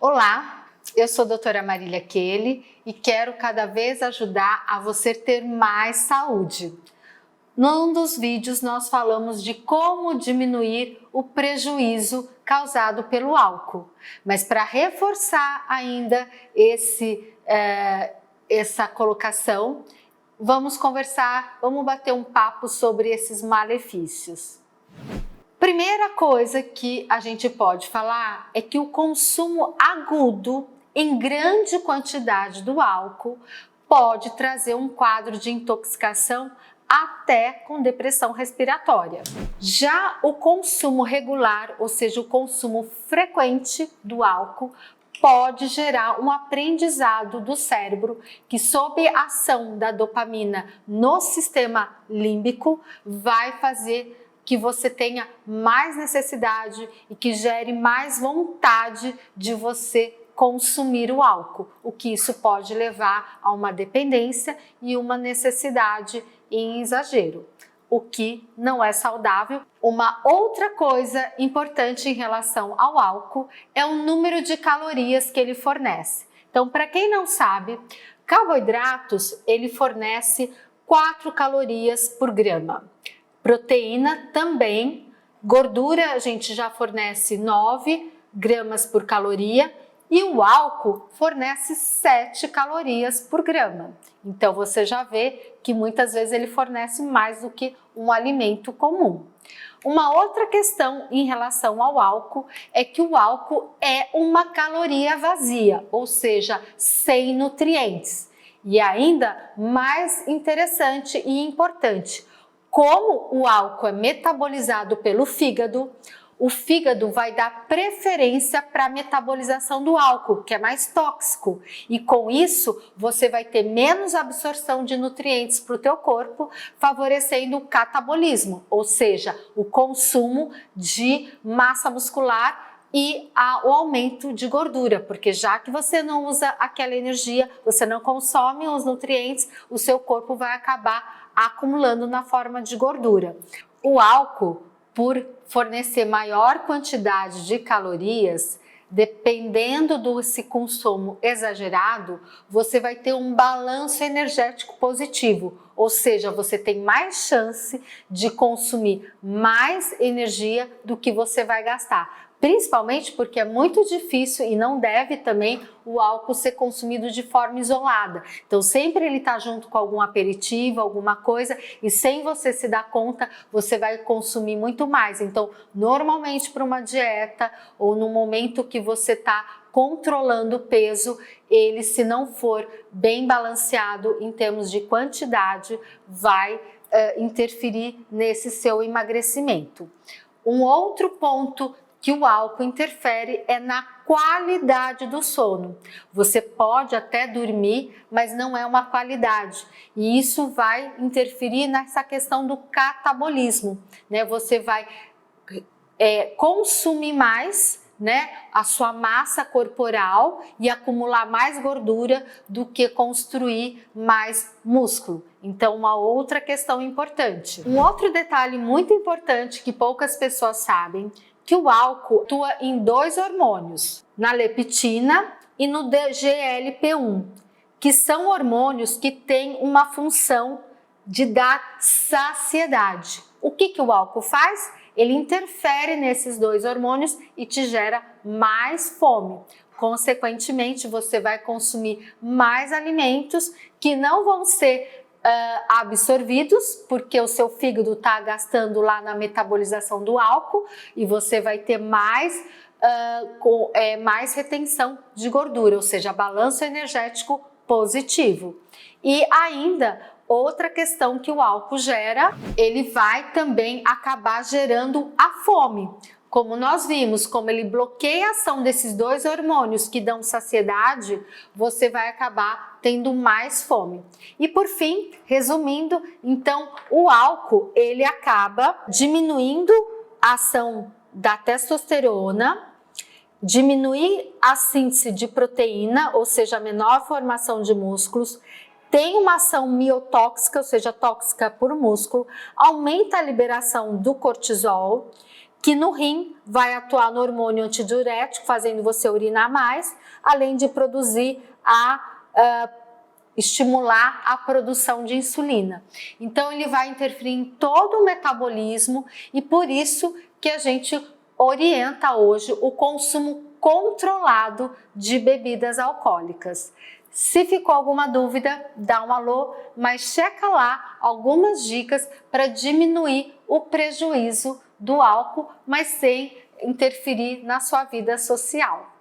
Olá, eu sou a doutora Marília Kelly e quero cada vez ajudar a você ter mais saúde. Num dos vídeos nós falamos de como diminuir o prejuízo causado pelo álcool, mas para reforçar ainda essa colocação, vamos bater um papo sobre esses malefícios. Primeira coisa que a gente pode falar é que o consumo agudo em grande quantidade do álcool pode trazer um quadro de intoxicação até com depressão respiratória. Já o consumo regular, ou seja, o consumo frequente do álcool, pode gerar um aprendizado do cérebro que, sob a ação da dopamina no sistema límbico, vai fazer que você tenha mais necessidade e que gere mais vontade de você consumir o álcool, o que isso pode levar a uma dependência e uma necessidade em exagero, o que não é saudável. Uma outra coisa importante em relação ao álcool é o número de calorias que ele fornece. Então, para quem não sabe, carboidratos ele fornece 4 calorias por grama. Proteína também, gordura a gente já fornece 9 gramas por caloria e o álcool fornece 7 calorias por grama. Então você já vê que muitas vezes ele fornece mais do que um alimento comum. Uma outra questão em relação ao álcool é que o álcool é uma caloria vazia, ou seja, sem nutrientes. E ainda mais interessante e importante, como o álcool é metabolizado pelo fígado, o fígado vai dar preferência para a metabolização do álcool, que é mais tóxico. E com isso, você vai ter menos absorção de nutrientes para o teu corpo, favorecendo o catabolismo, ou seja, o consumo de massa muscular e o aumento de gordura, porque já que você não usa aquela energia, você não consome os nutrientes, o seu corpo vai acabar acumulando na forma de gordura. O álcool, por fornecer maior quantidade de calorias, dependendo desse consumo exagerado, você vai ter um balanço energético positivo, ou seja, você tem mais chance de consumir mais energia do que você vai gastar. Principalmente porque é muito difícil e não deve também o álcool ser consumido de forma isolada. Então sempre ele está junto com algum aperitivo, alguma coisa, e sem você se dar conta, você vai consumir muito mais. Então normalmente para uma dieta ou no momento que você está controlando o peso, ele, se não for bem balanceado em termos de quantidade, vai interferir nesse seu emagrecimento. Um outro ponto que o álcool interfere é na qualidade do sono. Você pode até dormir, mas não é uma qualidade. E isso vai interferir nessa questão do catabolismo, né? Você vai consumir mais, né, a sua massa corporal e acumular mais gordura do que construir mais músculo. Então, uma outra questão importante. Um outro detalhe muito importante que poucas pessoas sabem, que o álcool atua em 2 hormônios, na leptina e no GLP-1, que são hormônios que têm uma função de dar saciedade. O que o álcool faz? Ele interfere nesses 2 hormônios e te gera mais fome. Consequentemente, você vai consumir mais alimentos que não vão ser absorvidos, porque o seu fígado está gastando lá na metabolização do álcool e você vai ter mais retenção de gordura, ou seja, balanço energético positivo. E ainda, outra questão que o álcool gera, ele vai também acabar gerando a fome. Como nós vimos, como ele bloqueia a ação desses 2 hormônios que dão saciedade, você vai acabar tendo mais fome. E por fim, resumindo, então o álcool ele acaba diminuindo a ação da testosterona, diminuir a síntese de proteína, ou seja, a menor formação de músculos, tem uma ação miotóxica, ou seja, tóxica por músculo, aumenta a liberação do cortisol, que no rim vai atuar no hormônio antidiurético, fazendo você urinar mais, além de estimular a produção de insulina. Então ele vai interferir em todo o metabolismo e por isso que a gente orienta hoje o consumo controlado de bebidas alcoólicas. Se ficou alguma dúvida, dá um alô, mas checa lá algumas dicas para diminuir o prejuízo do álcool, mas sem interferir na sua vida social.